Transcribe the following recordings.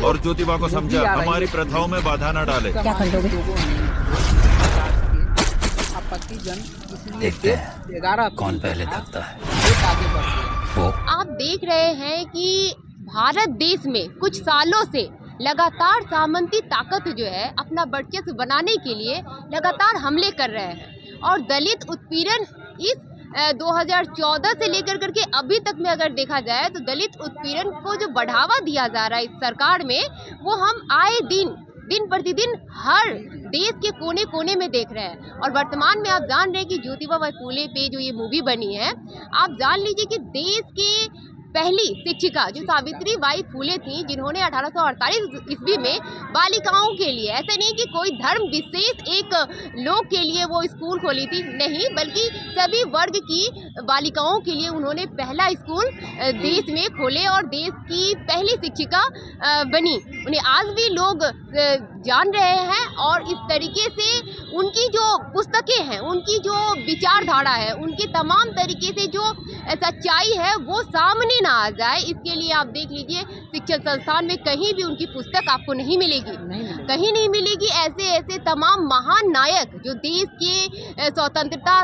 और ज्योतिबा को समझा हमारी प्रथाओं में बाधा न डाले। क्या कर दोगे? देखते हैं कौन पहले थकता है। वो आप देख रहे हैं कि भारत देश में कुछ सालों से लगातार सामंती ताकत जो है अपना वर्चस्व बनाने के लिए लगातार हमले कर रहे हैं और दलित उत्पीड़न इस 2014 से लेकर करके अभी तक में अगर देखा जाए तो दलित उत्पीड़न को जो बढ़ावा दिया जा रहा है इस सरकार में, वो हम आए दिन प्रतिदिन हर देश के कोने कोने में देख रहे हैं। और वर्तमान में आप जान रहे हैं कि ज्योतिबा बाई फुले पे जो ये मूवी बनी है, आप जान लीजिए कि देश के पहली शिक्षिका जो सावित्री बाई फुले थी, जिन्होंने 1848 ईस्वी में बालिकाओं के लिए, ऐसे नहीं कि कोई धर्म विशेष एक लोग के लिए वो स्कूल खोली थी, नहीं, बल्कि सभी वर्ग की बालिकाओं के लिए उन्होंने पहला स्कूल देश में खोले और देश की पहली शिक्षिका बनी। उन्हें आज भी लोग जान रहे हैं और इस तरीके से उनकी जो पुस्तकें हैं, उनकी जो विचारधारा है, उनकी तमाम तरीके से जो सच्चाई है वो सामने ना आ जाए, इसके लिए आप देख लीजिए शिक्षण संस्थान में कहीं भी उनकी पुस्तक आपको नहीं मिलेगी, कहीं नहीं मिलेगी। ऐसे ऐसे तमाम महान नायक जो देश के स्वतंत्रता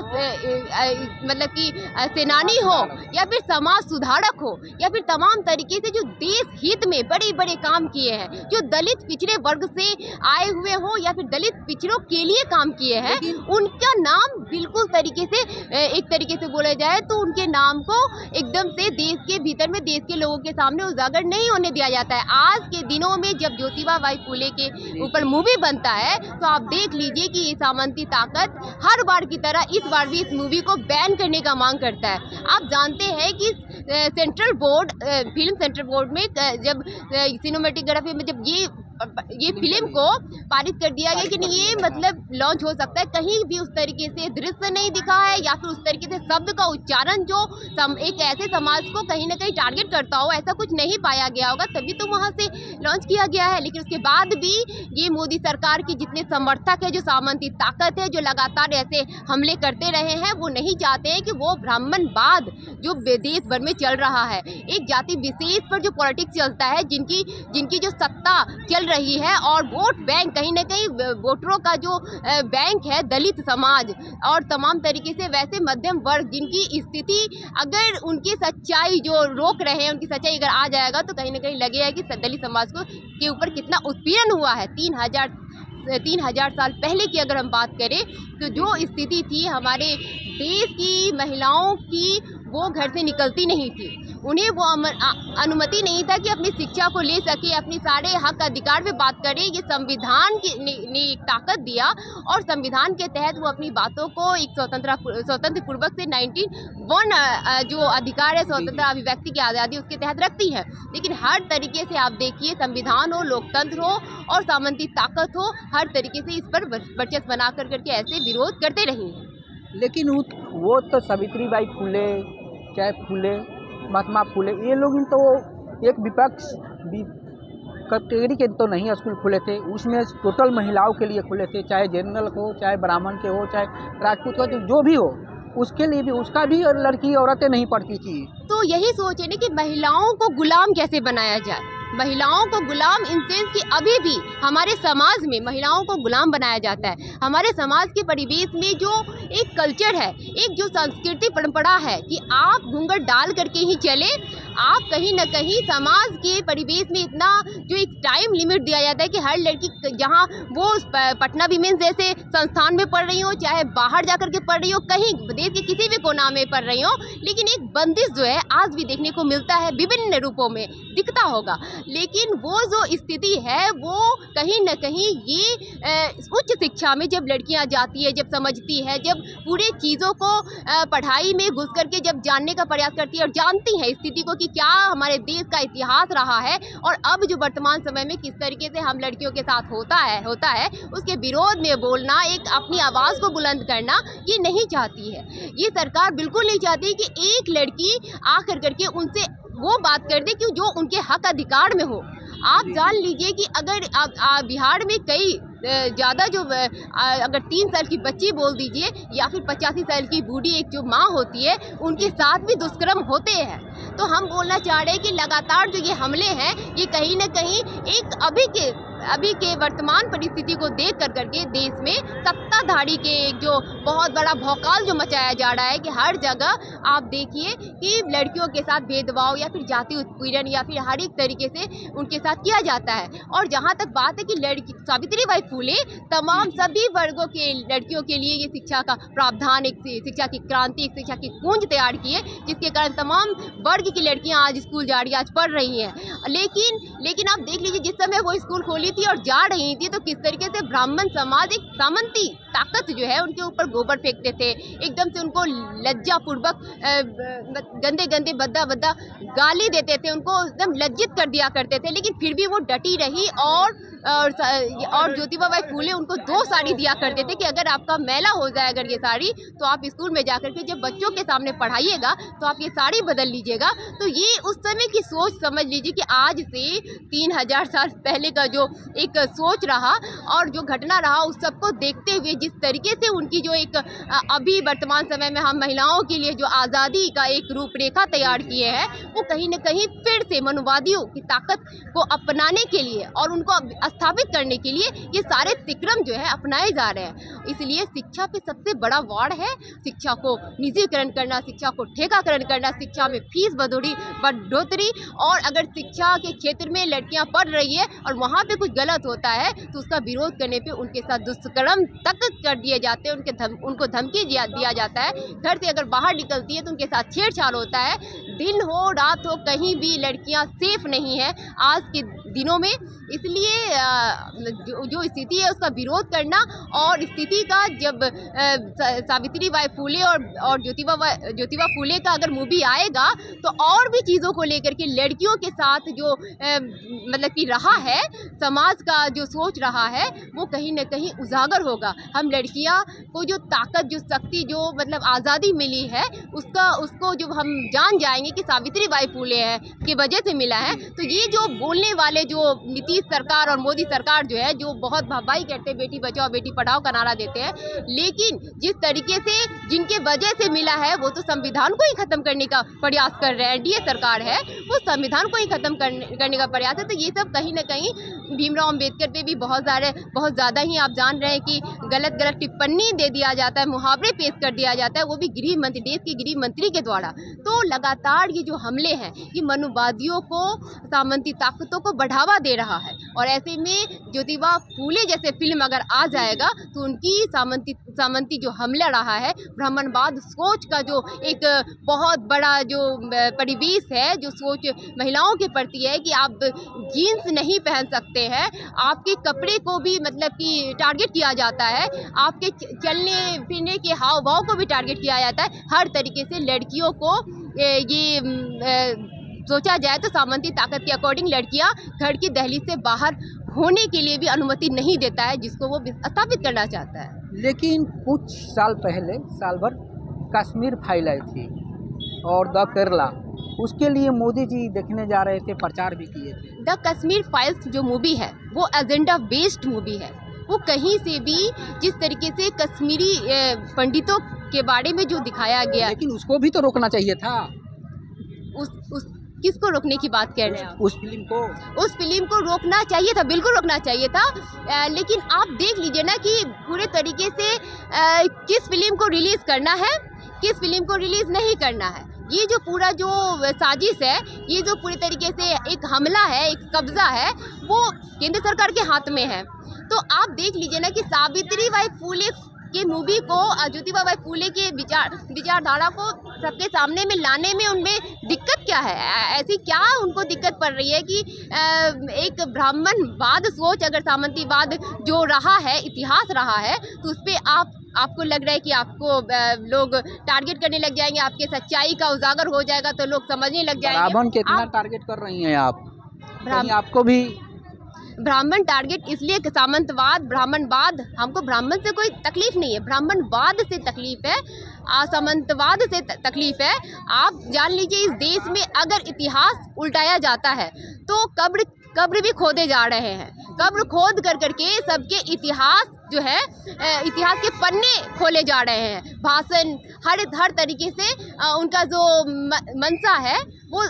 मतलब कि सेनानी हो या फिर समाज सुधारक हो या फिर तमाम तरीके से जो देश हित में बड़े बड़े काम किए हैं, जो दलित पिछड़े वर्ग से आए हुए हो या फिर दलित पिछड़ों के लिए काम किए हैं, उनका नाम बिल्कुल तरीके से एक तरीके से बोला जाए तो उनके नाम को एकदम से देश के भीतर में देश के लोगों के सामने उजागर नहीं होने दिया जाता है। आज के दिनों में जब ज्योतिबा बाई फुले के ऊपर मूवी बनता है तो आप देख लीजिए कि ये सामंती ताकत हर बार की तरह इस बार भी इस मूवी को बैन करने का मांग करता है। आप जानते हैं कि central board film central board में जब सिनेमेटोग्राफी में जब ये फिल्म को पारित कर दिया गया कि नहीं ये मतलब लॉन्च हो सकता है, कहीं भी उस तरीके से दृश्य नहीं दिखा है या फिर उस तरीके से शब्द का उच्चारण जो एक ऐसे समाज को कहीं ना कहीं टारगेट करता हो, ऐसा कुछ नहीं पाया गया होगा, तभी तो वहाँ से लॉन्च किया गया है। लेकिन उसके बाद भी ये मोदी सरकार की जितने समर्थक है, जो सामंती ताकत है, जो लगातार ऐसे हमले करते रहे हैं, वो नहीं चाहते हैं कि वो ब्राह्मणवाद जो देश भर में चल रहा है, एक जाति विशेष पर जो पॉलिटिक्स चलता है, जिनकी जो सत्ता चल रही है और वोट बैंक कहीं ना कहीं वोटरों का जो बैंक है दलित समाज और तमाम तरीके से वैसे मध्यम वर्ग जिनकी स्थिति अगर उनकी सच्चाई जो रोक रहे हैं, उनकी सच्चाई अगर आ जाएगा तो कहीं ना कहीं लगेगा कि दलित समाज को के ऊपर कितना उत्पीड़न हुआ है। 3000 साल पहले की अगर हम बात करें तो जो स्थिति थी हमारे देश की महिलाओं की, वो घर से निकलती नहीं थी, उन्हें वो अनुमति नहीं था कि अपनी शिक्षा को ले सके, अपनी सारे हक अधिकार पे बात करें। ये संविधान ने एक ताकत दिया और संविधान के तहत वो अपनी बातों को एक स्वतंत्र पूर्वक से 91 जो अधिकार है स्वतंत्र अभिव्यक्ति की आज़ादी उसके तहत रखती है। लेकिन हर तरीके से आप देखिए, संविधान हो, लोकतंत्र हो और सामंती ताकत हो, हर तरीके से इस पर वर्चस्व बना करके ऐसे विरोध करते रही हैं। लेकिन वो तो सावित्री बाई फुले, चाहे फुले, महात्मा फुले, ये लोग तो एक विपक्ष कैटेगरी के तो नहीं स्कूल खुले थे, उसमें टोटल महिलाओं के लिए खुले थे, चाहे जनरल हो, चाहे ब्राह्मण के हो, चाहे राजपूत हो, जो भी हो, उसके लिए भी उसका भी लड़की औरतें नहीं पढ़ती थी। तो यही सोच है ना कि महिलाओं को गुलाम कैसे बनाया जाए, महिलाओं को गुलाम इन सेंस कि अभी भी हमारे समाज में महिलाओं को गुलाम बनाया जाता है। हमारे समाज के परिवेश में जो एक कल्चर है, एक जो संस्कृति परंपरा है कि आप घूंघट डाल करके ही चले, आप कहीं ना कहीं समाज के परिवेश में इतना जो एक टाइम लिमिट दिया जाता है कि हर लड़की जहाँ वो पटना विमेंस जैसे संस्थान में पढ़ रही हो, चाहे बाहर जाकर के पढ़ रही हो, कहीं देश के किसी भी कोना में पढ़ रही हो, लेकिन एक बंदिश जो है आज भी देखने को मिलता है, विभिन्न रूपों में दिखता होगा। लेकिन वो जो स्थिति है वो कहीं न कहीं ये उच्च शिक्षा में जब लड़कियां जाती है, जब समझती है, जब पूरे चीज़ों को पढ़ाई में घुस करके जब जानने का प्रयास करती है और जानती है स्थिति को कि क्या हमारे देश का इतिहास रहा है और अब जो वर्तमान समय में किस तरीके से हम लड़कियों के साथ होता है उसके विरोध में बोलना, एक अपनी आवाज़ को बुलंद करना, ये नहीं चाहती है। ये सरकार बिल्कुल नहीं चाहती कि एक लड़की आकर करके उनसे वो बात कर दे कि जो उनके हक अधिकार में हो। आप जान लीजिए कि अगर बिहार में कई ज़्यादा जो अगर 3 साल की बच्ची बोल दीजिए या फिर 85 साल की बूढ़ी एक जो माँ होती है, उनके साथ भी दुष्कर्म होते हैं। तो हम बोलना चाह रहे हैं कि लगातार जो ये हमले हैं ये कहीं ना कहीं एक अभी के वर्तमान परिस्थिति को देख करके देश में सत्ताधारी के एक जो बहुत बड़ा भौकाल जो मचाया जा रहा है कि हर जगह आप देखिए कि लड़कियों के साथ भेदभाव या फिर जाति उत्पीड़न या फिर हर एक तरीके से उनके साथ किया जाता है। और जहाँ तक बात है कि लड़की सावित्रीबाई फुले तमाम सभी वर्गों के लड़कियों के लिए ये शिक्षा का प्रावधान, एक शिक्षा की क्रांति, एक शिक्षा की गूंज तैयार की है, जिसके कारण तमाम वर्ग की लड़कियाँ आज स्कूल जा रही हैं, आज पढ़ रही हैं। लेकिन आप देख लीजिए जिस समय वो स्कूल खोली थी और जा रही थी तो किस तरीके से ब्राह्मण समाज एक सामंती ताकत जो है उनके ऊपर गोबर फेंकते थे, एकदम से उनको लज्जापूर्वक गंदे भद्दा गाली देते थे, उनको एकदम लज्जित कर दिया करते थे। लेकिन फिर भी वो डटी रही और ज्योतिबा फूले उनको 2 साड़ी दिया करते थे कि अगर आपका मैला हो जाए अगर ये साड़ी तो आप स्कूल में जाकर के जब बच्चों के सामने पढ़ाइएगा तो आप ये साड़ी बदल लीजिएगा। तो ये उस समय की सोच समझ लीजिए कि आज से 3000 साल पहले का जो एक सोच रहा और जो घटना रहा उस सबको देखते हुए जिस तरीके से उनकी जो एक अभी वर्तमान समय में हम महिलाओं के लिए जो आज़ादी का एक रूपरेखा तैयार किए हैं वो कहीं न कहीं फिर से मनुवादियों की ताकत को अपनाने के लिए और उनको स्थापित करने के लिए ये सारे तिक्रम जो है अपनाए जा रहे हैं। इसलिए शिक्षा पे सबसे बड़ा वार है शिक्षा को निजीकरण करना, शिक्षा को ठेकाकरण करना, शिक्षा में फीस बढ़ोतरी और अगर शिक्षा के क्षेत्र में लड़कियां पढ़ रही है और वहाँ पे कुछ गलत होता है तो उसका विरोध करने पे उनके साथ दुष्कर्म तक कर दिए जाते हैं, उनको धमकी दिया जाता है। घर से अगर बाहर निकलती है तो उनके साथ छेड़छाड़ होता है। दिन हो रात हो कहीं भी लड़कियां सेफ नहीं है आज के दिनों में। इसलिए जो स्थिति है उसका विरोध करना और स्थिति का जब सावित्रीबाई फुले और ज्योतिबा फुले का अगर मूवी आएगा तो और भी चीज़ों को लेकर के लड़कियों के साथ जो मतलब कि रहा है समाज का जो सोच रहा है वो कहीं ना कहीं उजागर होगा। हम लड़कियां को जो ताकत, जो शक्ति, जो मतलब आज़ादी मिली है उसको जब हम जान जाएंगे कि सावित्रीबाई फुले है की वजह से मिला है तो ये जो बोलने वाले जो नीतीश सरकार और मोदी सरकार जो है जो बहुत भवाई करते हैं बेटी बचाओ बेटी पढ़ाओ का नारा देते हैं, लेकिन जिस तरीके से जिनके वजह से मिला है वो तो संविधान को ही खत्म करने का प्रयास कर रहे हैं। एनडीए सरकार है वो संविधान को ही खत्म करने का प्रयास है। तो ये सब कहीं ना कहीं भीमराव अम्बेडकर पे भी बहुत ज़्यादा ही आप जान रहे हैं कि गलत टिप्पणी दे दिया जाता है, मुहावरे पेश कर दिया जाता है, वो भी गृह मंत्री, देश के गृह मंत्री के द्वारा। तो लगातार ये जो हमले हैं ये मनुवादियों को, सामंती ताकतों को बढ़ावा दे रहा है। और ऐसे में ज्योतिबा फुले जैसे फिल्म अगर आ जाएगा तो उनकी सामंती जो हमला रहा है, ब्राह्मणवाद सोच का जो एक बहुत बड़ा जो परिवेश है, जो सोच महिलाओं के प्रति है कि आप जीन्स नहीं पहन सकते हैं, आपके कपड़े को भी मतलब कि टारगेट किया जाता है, आपके चलने फिरने के हाव भाव को भी टारगेट किया जाता है। हर तरीके से लड़कियों को ये सोचा जाए तो सामंती ताकत के अकॉर्डिंग लड़कियां घर की दहलीज से बाहर होने के लिए भी अनुमति नहीं देता है जिसको वो स्थापित करना चाहता है। लेकिन कुछ साल पहले, साल भर कश्मीर फाइल आई थी और द केरला, उसके लिए मोदी जी देखने जा रहे थे, प्रचार भी किए थे। द कश्मीर फाइल्स जो मूवी है वो एजेंडा बेस्ड मूवी है। वो कहीं से भी जिस तरीके से कश्मीरी पंडितों के बारे में जो दिखाया गया, लेकिन उसको भी तो रोकना चाहिए था। किसको रोकने की बात कर रहे हैं आप? उस फिल्म को रोकना चाहिए था, बिल्कुल रोकना चाहिए था। लेकिन आप देख लीजिए ना कि पूरे तरीके से किस फिल्म को रिलीज़ करना है, किस फिल्म को रिलीज़ नहीं करना है। ये जो पूरा जो साजिश है, ये जो पूरी तरीके से एक हमला है, एक कब्जा है, वो केंद्र सरकार के हाथ में है। तो आप देख लीजिए ना कि सावित्रीबाई फुले के मूवी को, ज्योतिबा फुले के विचारधारा को सबके सामने में लाने में उनमें दिक्कत क्या है? ऐसी क्या उनको दिक्कत पड़ रही है कि एक ब्राह्मणवाद सोच, अगर सामंतीवाद जो रहा है, इतिहास रहा है, तो उस पर आपको लग रहा है कि आपको लोग टारगेट करने लग जाएंगे, आपके सच्चाई का उजागर हो जाएगा तो लोग समझने लग जाएंगे। ब्राह्मण कितना टारगेट कर रही हैं आप? आपको भी ब्राह्मण टारगेट इसलिए, सामंतवाद, ब्राह्मणवाद, हमको ब्राह्मण से कोई तकलीफ नहीं है, ब्राह्मणवाद से तकलीफ है, सामंतवाद से तकलीफ है। आप जान लीजिए इस देश में अगर इतिहास उल्टाया जाता है तो कब्र भी खोदे जा रहे हैं। कब्र खोद करके सबके इतिहास जो है, इतिहास के पन्ने खोले जा रहे हैं। भाषण हर तरीके से उनका जो मंशा है वो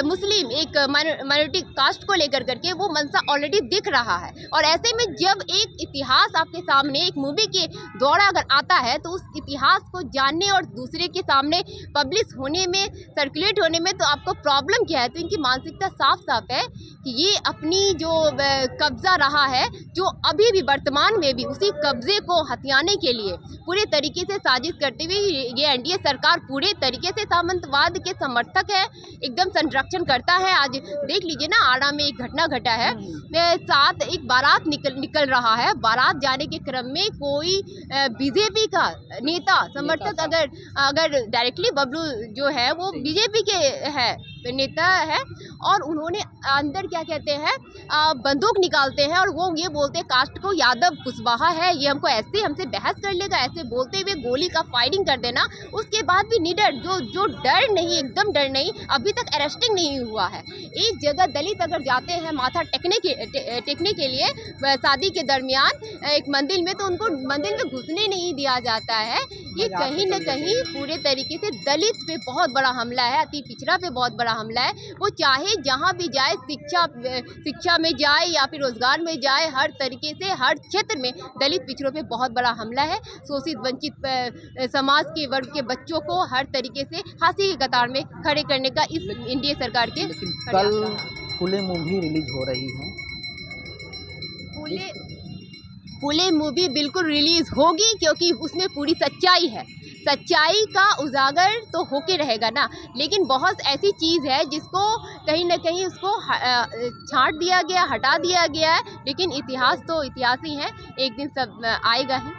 मुस्लिम एक माइनॉरिटी कास्ट को लेकर करके वो मंशा ऑलरेडी दिख रहा है। और ऐसे में जब एक इतिहास आपके सामने एक मूवी के द्वारा अगर आता है तो उस इतिहास को जानने और दूसरे के सामने पब्लिश होने में, सर्कुलेट होने में तो आपको प्रॉब्लम क्या है? तो इनकी मानसिकता साफ साफ है कि ये अपनी जो कब्जा रहा है, जो अभी भी वर्तमान में भी उसी कब्जे को हथियाने के लिए पूरे तरीके से साजिश करते हुए ये एनडीए सरकार पूरे तरीके से सामंतवाद के समर्थक है, एकदम संरक्षण करता है। आज देख लीजिए ना, आड़ा में एक घटना घटा है, साथ एक बारात निकल रहा है, बारात जाने के क्रम में कोई बीजेपी का नेता समर्थक अगर डायरेक्टली बबलू जो है वो बीजेपी के है नेता है, और उन्होंने अंदर क्या कहते हैं बंदूक निकालते हैं और वो ये बोलते हैं कास्ट को यादव कुशवाहा है, ये हमको ऐसे हमसे बहस कर लेगा, ऐसे बोलते हुए गोली का फायरिंग कर देना। उसके बाद भी निडर जो डर नहीं, एकदम डर नहीं, अभी तक अरेस्टिंग नहीं हुआ है। एक जगह दलित अगर जाते हैं माथा टेकने के लिए शादी के दरमियान एक मंदिर में, तो उनको मंदिर में घुसने नहीं दिया जाता है। ये कहीं न कहीं पूरे तरीके से दलित पे बहुत बड़ा हमला है, अति पिछड़ा पे बहुत बड़ा हमला है। वो चाहे जहाँ भी जाए, शिक्षा में जाए या फिर रोजगार में जाए, हर तरीके से हर क्षेत्र में दलित पिछड़ों पे बहुत बड़ा हमला है। शोषित वंचित समाज के वर्ग के बच्चों को हर तरीके से फांसी की कतार में खड़े करने का इस एनडीए सरकार के कल फूले मूवी रिलीज हो रही है। फूले मूवी बिल्कुल रिलीज होगी, क्योंकि उसमें पूरी सच्चाई है। सच्चाई का उजागर तो होके रहेगा ना, लेकिन बहुत ऐसी चीज़ है जिसको कहीं ना कहीं उसको छांट दिया गया, हटा दिया गया है। लेकिन इतिहास तो इतिहास ही है, एक दिन सब आएगा ही।